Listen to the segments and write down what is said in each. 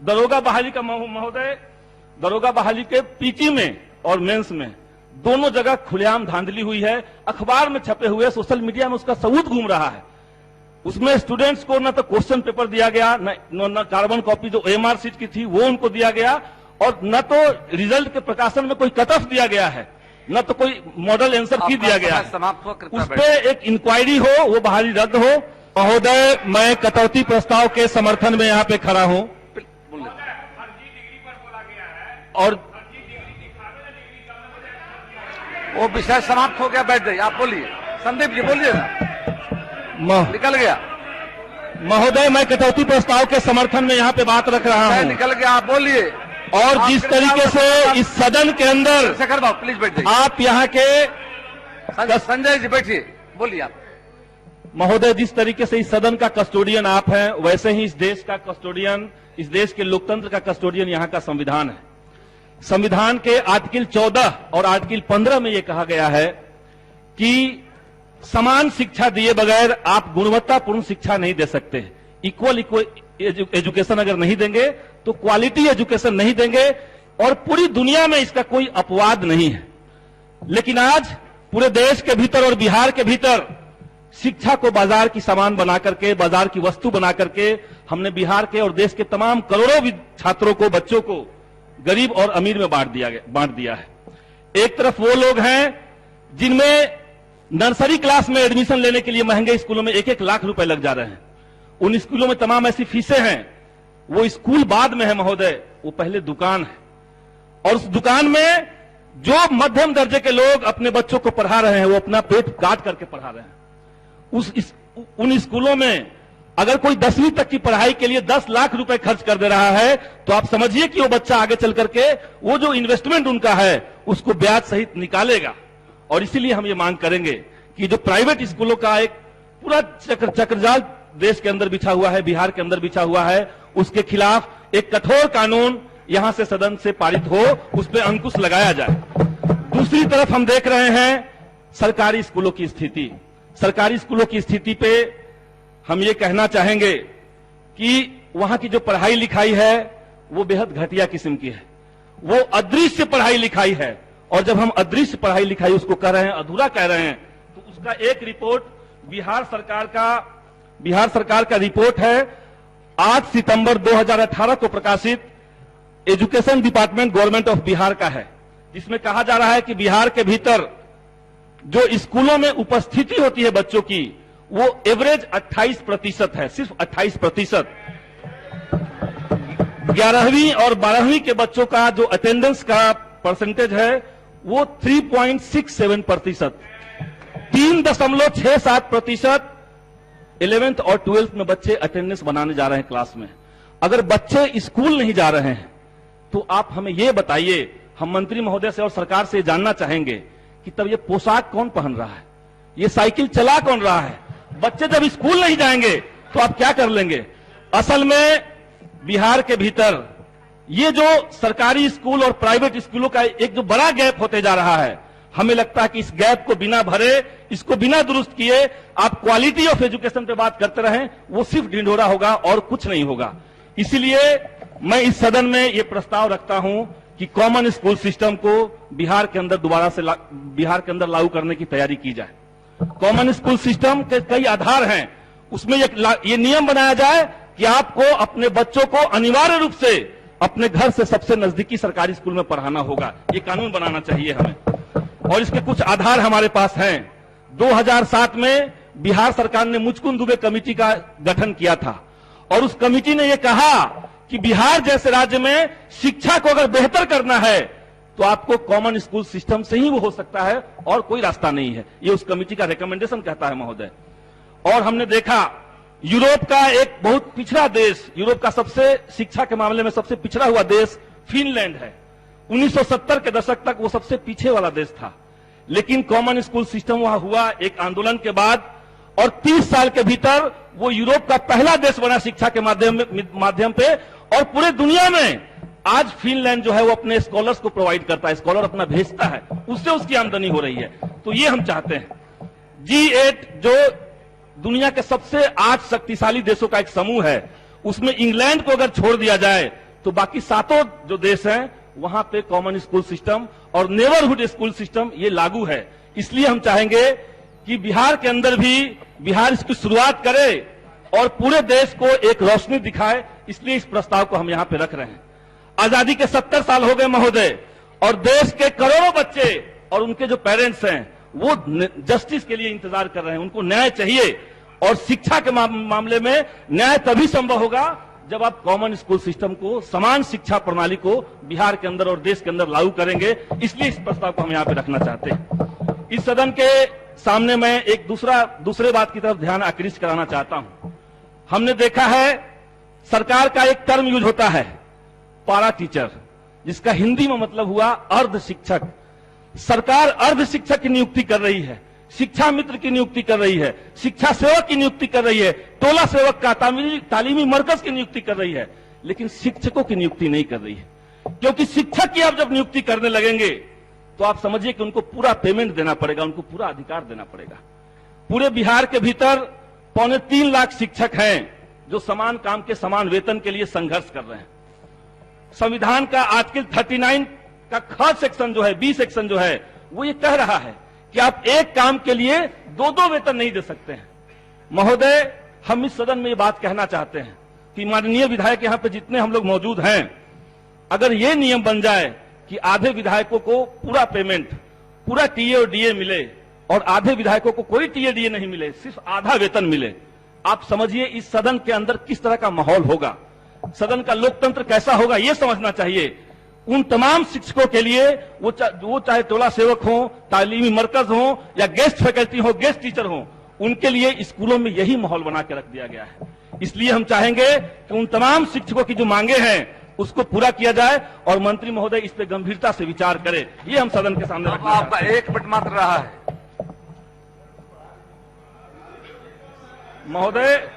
दरोगा बहाली का महोदय, दरोगा बहाली के पीटी में और मेंस में दोनों जगह खुलेआम धांधली हुई है। अखबार में छपे हुए, सोशल मीडिया में उसका सबूत घूम रहा है। उसमें स्टूडेंट्स को न तो क्वेश्चन पेपर दिया गया, न कार्बन कॉपी जो OMR शीट की थी वो उनको दिया गया, और न तो रिजल्ट के प्रकाशन में कोई कट ऑफ दिया गया है, न तो कोई मॉडल आंसर की दिया गया है। उस पर एक इंक्वायरी हो, वो बहाली रद्द हो। महोदय, मैं कटौती प्रस्ताव के समर्थन में यहाँ पे खड़ा हूँ। और वो विषय समाप्त हो गया, बैठ जाइए। आप बोलिए, संदीप जी बोलिए ना, निकल गया। महोदय, मैं कटौती प्रस्ताव के समर्थन में यहाँ पे बात रख रहा हूँ। निकल गया, आप बोलिए। और जिस तरीके से इस सदन के अंदर, शेखर बाबू प्लीज बैठ जाइए। आप यहाँ के संजय जी बैठिए, बोलिए आप। महोदय, जिस तरीके से इस सदन का कस्टोडियन आप हैं, वैसे ही इस देश का कस्टोडियन, इस देश के लोकतंत्र का कस्टोडियन यहाँ का संविधान है। संविधान के आर्टिकल 14 और आर्टिकल 15 में यह कहा गया है कि समान शिक्षा दिए बगैर आप गुणवत्तापूर्ण शिक्षा नहीं दे सकते। इक्वल एजुकेशन अगर नहीं देंगे तो क्वालिटी एजुकेशन नहीं देंगे, और पूरी दुनिया में इसका कोई अपवाद नहीं है। लेकिन आज पूरे देश के भीतर और बिहार के भीतर शिक्षा को बाजार की सामान बना करके, बाजार की वस्तु बना करके हमने बिहार के और देश के तमाम करोड़ों छात्रों को, बच्चों को गरीब और अमीर में बांट दिया है। एक तरफ वो लोग हैं जिनमें नर्सरी क्लास में एडमिशन लेने के लिए महंगे स्कूलों में 1-1 लाख रुपए लग जा रहे हैं। उन स्कूलों में तमाम ऐसी फीसें हैं। वो स्कूल बाद में है महोदय, वो पहले दुकान है। और उस दुकान में जो मध्यम दर्जे के लोग अपने बच्चों को पढ़ा रहे हैं, वो अपना पेट काट करके पढ़ा रहे हैं। उन स्कूलों में अगर कोई 10वीं तक की पढ़ाई के लिए 10 लाख रुपए खर्च कर दे रहा है, तो आप समझिए कि वो बच्चा आगे चल करके वो जो इन्वेस्टमेंट उनका है उसको ब्याज सहित निकालेगा। और इसीलिए हम ये मांग करेंगे कि जो प्राइवेट स्कूलों का एक पूरा चक्रजाल देश के अंदर बिछा हुआ है, बिहार के अंदर बिछा हुआ है, उसके खिलाफ एक कठोर कानून यहां से सदन से पारित हो, उस पर अंकुश लगाया जाए। दूसरी तरफ हम देख रहे हैं सरकारी स्कूलों की स्थिति। सरकारी स्कूलों की स्थिति पे हम ये कहना चाहेंगे कि वहां की जो पढ़ाई लिखाई है वो बेहद घटिया किस्म की है। वो अदृश्य पढ़ाई लिखाई है, और जब हम अदृश्य पढ़ाई लिखाई उसको कह रहे हैं, अधूरा कह रहे हैं, तो उसका एक रिपोर्ट बिहार सरकार का रिपोर्ट है 8 सितंबर 2018 को प्रकाशित education department government of Bihar का है, जिसमें कहा जा रहा है कि बिहार के भीतर जो स्कूलों में उपस्थिति होती है बच्चों की, वो एवरेज 28% है, सिर्फ 28%। 11वीं और 12वीं के बच्चों का जो अटेंडेंस का परसेंटेज है वो 3.67%। 3.67% 11th और 12th में बच्चे अटेंडेंस बनाने जा रहे हैं क्लास में। अगर बच्चे स्कूल नहीं जा रहे हैं तो आप हमें यह बताइए, हम मंत्री महोदय से और सरकार से जानना चाहेंगे कि तब ये पोशाक कौन पहन रहा है, ये साइकिल चला कौन रहा है? बच्चे जब स्कूल नहीं जाएंगे तो आप क्या कर लेंगे? असल में बिहार के भीतर ये जो सरकारी स्कूल और प्राइवेट स्कूलों का एक जो बड़ा गैप होते जा रहा है, हमें लगता है कि इस गैप को बिना भरे, इसको बिना दुरुस्त किए आप क्वालिटी ऑफ एजुकेशन पे बात करते रहें, वो सिर्फ ढिंढोरा होगा और कुछ नहीं होगा। इसीलिए मैं इस सदन में ये प्रस्ताव रखता हूं कि कॉमन स्कूल सिस्टम को बिहार के अंदर दोबारा से बिहार के अंदर लागू करने की तैयारी की जाए। कॉमन स्कूल सिस्टम के कई आधार हैं, उसमें ये नियम बनाया जाए कि आपको अपने बच्चों को अनिवार्य रूप से अपने घर से सबसे नजदीकी सरकारी स्कूल में पढ़ाना होगा। ये कानून बनाना चाहिए हमें, और इसके कुछ आधार हमारे पास हैं। 2007 में बिहार सरकार ने मुचकुंद दुबे कमेटी का गठन किया था, और उस कमेटी ने यह कहा कि बिहार जैसे राज्य में शिक्षा को अगर बेहतर करना है तो आपको कॉमन स्कूल सिस्टम से ही वो हो सकता है, और कोई रास्ता नहीं है। ये उस कमेटी का रिकमेंडेशन कहता है महोदय। और हमने देखा यूरोप का एक बहुत पिछड़ा देश, यूरोप का सबसे शिक्षा के मामले में सबसे पिछड़ा हुआ देश फिनलैंड है। 1970 के दशक तक वो सबसे पीछे वाला देश था, लेकिन कॉमन स्कूल सिस्टम वहां हुआ एक आंदोलन के बाद, और 30 साल के भीतर वो यूरोप का पहला देश बना शिक्षा के माध्यम पे। और पूरे दुनिया में आज फिनलैंड जो है वो अपने स्कॉलर्स को प्रोवाइड करता है, स्कॉलर अपना भेजता है, उससे उसकी आमदनी हो रही है। तो ये हम चाहते हैं। G8 जो दुनिया के सबसे 8 शक्तिशाली देशों का एक समूह है, उसमें इंग्लैंड को अगर छोड़ दिया जाए तो बाकी सातों जो देश हैं वहां पे कॉमन स्कूल सिस्टम और नेबरहुड स्कूल सिस्टम ये लागू है। इसलिए हम चाहेंगे कि बिहार के अंदर भी बिहार इसकी शुरुआत करे और पूरे देश को एक रोशनी दिखाए, इसलिए इस प्रस्ताव को हम यहां पे रख रहे हैं। आजादी के 70 साल हो गए महोदय, और देश के करोड़ों बच्चे और उनके जो पेरेंट्स हैं वो जस्टिस के लिए इंतजार कर रहे हैं, उनको न्याय चाहिए। और शिक्षा के मामले में न्याय तभी संभव होगा जब आप कॉमन स्कूल सिस्टम को, समान शिक्षा प्रणाली को बिहार के अंदर और देश के अंदर लागू करेंगे। इसलिए इस प्रस्ताव को हम यहां पे रखना चाहते हैं। इस सदन के सामने मैं एक दूसरे बात की तरफ ध्यान आकृष्ट कराना चाहता हूं। हमने देखा है सरकार का एक टर्म यूज होता है पारा टीचर, जिसका हिंदी में मतलब हुआ अर्ध शिक्षक। सरकार अर्ध शिक्षक की नियुक्ति कर रही है, शिक्षा मित्र की नियुक्ति कर रही है, शिक्षा सेवक की नियुक्ति कर रही है, टोला सेवक का तालीमी मरकज की नियुक्ति कर रही है, लेकिन शिक्षकों की नियुक्ति नहीं कर रही है। क्योंकि शिक्षक की आप जब नियुक्ति करने लगेंगे तो आप समझिए कि उनको पूरा पेमेंट देना पड़ेगा, उनको पूरा अधिकार देना पड़ेगा। पूरे बिहार के भीतर 3.25 लाख शिक्षक हैं जो समान काम के समान वेतन के लिए संघर्ष कर रहे हैं। संविधान का आर्टिकल 39 का ख सेक्शन जो है, बी सेक्शन जो है, वो ये कह रहा है कि आप एक काम के लिए 2 वेतन नहीं दे सकते हैं। महोदय, हम इस सदन में ये बात कहना चाहते हैं कि माननीय विधायक यहां पे जितने हम लोग मौजूद हैं, अगर ये नियम बन जाए कि आधे विधायकों को पूरा पेमेंट, पूरा टीए और डीए मिले और आधे विधायकों को कोई टीए डीए नहीं मिले, सिर्फ आधा वेतन मिले, आप समझिए इस सदन के अंदर किस तरह का माहौल होगा, सदन का लोकतंत्र कैसा होगा, यह समझना चाहिए। उन तमाम शिक्षकों के लिए वो चाहे टोला सेवक हो, तालीमी मरकज हो, या गेस्ट फैकल्टी हो, गेस्ट टीचर हो, उनके लिए स्कूलों में यही माहौल बना के रख दिया गया है। इसलिए हम चाहेंगे कि उन तमाम शिक्षकों की जो मांगे हैं उसको पूरा किया जाए और मंत्री महोदय इस पे गंभीरता से विचार करें। ये हम सदन के सामने रखना आपका 1 मिनट मात्र रहा है महोदय।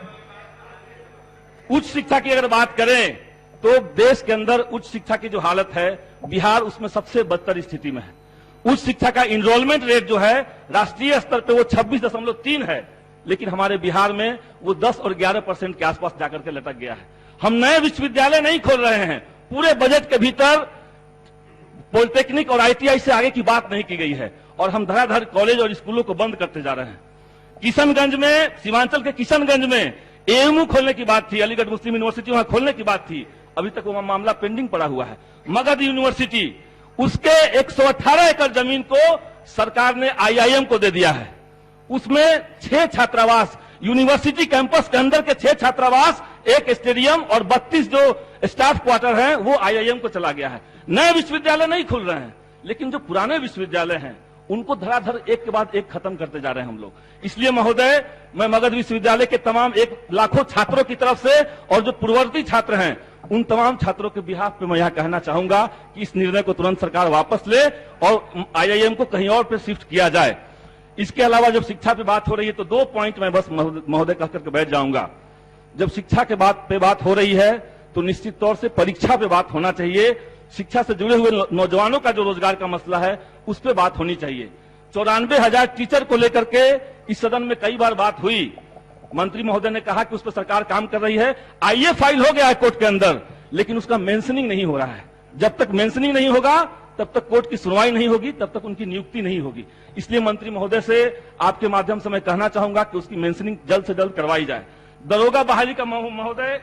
उच्च शिक्षा की अगर बात करें तो देश के अंदर उच्च शिक्षा की जो हालत है, बिहार उसमें सबसे बदतर स्थिति में है। उच्च शिक्षा का इनरोलमेंट रेट जो है राष्ट्रीय स्तर पे वो 26.3 है, लेकिन हमारे बिहार में वो 10 और 11% के आसपास जाकर के लटक गया है। हम नए विश्वविद्यालय नहीं खोल रहे हैं, पूरे बजट के भीतर पॉलिटेक्निक और आईटीआई से आगे की बात नहीं की गई है, और हम धड़ाधड़ कॉलेज और स्कूलों को बंद करते जा रहे हैं। किशनगंज में, सीमांचल के किशनगंज में एएमयू खोलने की बात थी, अलीगढ़ मुस्लिम यूनिवर्सिटी वहां खोलने की बात थी, अभी तक वो मामला पेंडिंग पड़ा हुआ है। मगध यूनिवर्सिटी, उसके 118 एकड़ जमीन को सरकार ने आईआईएम को दे दिया है। उसमें 6 छात्रावास, यूनिवर्सिटी कैंपस के अंदर के 6 छात्रावास, एक स्टेडियम और 32 जो स्टाफ क्वार्टर हैं वो आईआईएम को चला गया है। नए विश्वविद्यालय नहीं खुल रहे हैं, लेकिन जो पुराने विश्वविद्यालय हैं उनको धड़ाधड़ एक के बाद एक खत्म करते जा रहे हैं हम लोग। इसलिए महोदय, मैं मगध विश्वविद्यालय के तमाम 1 लाखों छात्रों की तरफ से और जो पूर्ववर्ती छात्र हैं उन तमाम छात्रों के बिहाफ पे मैं यह कहना चाहूंगा कि इस निर्णय को तुरंत सरकार वापस ले और आईआईएम को कहीं और पे शिफ्ट किया जाए। इसके अलावा जब शिक्षा पे बात हो रही है तो 2 पॉइंट मैं बस महोदय कहकर के बैठ जाऊंगा। जब शिक्षा के बात हो रही है तो निश्चित तौर से परीक्षा पे बात होना चाहिए। शिक्षा से जुड़े हुए नौजवानों का जो रोजगार का मसला है उस पर बात होनी चाहिए। 94,000 टीचर को लेकर के इस सदन में कई बार बात हुई, मंत्री महोदय ने कहा कि उस पर सरकार काम कर रही है। आईए फाइल हो गया है कोर्ट के अंदर, लेकिन उसका मेंशनिंग नहीं हो रहा है। जब तक मेंशनिंग नहीं होगा तब तक कोर्ट की सुनवाई नहीं होगी, तब तक उनकी नियुक्ति नहीं होगी। इसलिए मंत्री महोदय से आपके माध्यम से मैं कहना चाहूंगा कि उसकी मेंशनिंग जल्द से जल्द करवाई जाए। दरोगा बहाली का महोदय,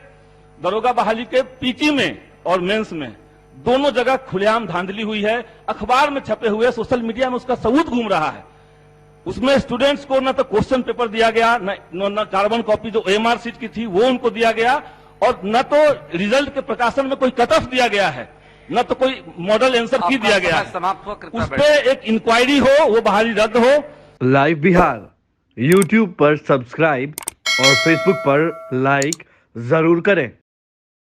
दरोगा बहाली के पीटी में और मेंस में दोनों जगह खुलेआम धांधली हुई है। अखबार में छपे हुए, सोशल मीडिया में उसका सबूत घूम रहा है। उसमें स्टूडेंट्स को न तो क्वेश्चन पेपर दिया गया, न कार्बन कॉपी जो ओएमआर सीट की थी वो उनको दिया गया, और न तो रिजल्ट के प्रकाशन में कोई कट ऑफ दिया गया है, न तो कोई मॉडल आंसर की दिया गया है। उस पर एक इंक्वायरी हो, वो बहाली रद्द हो। लाइव बिहार यूट्यूब पर सब्सक्राइब और फेसबुक पर लाइक जरूर करें।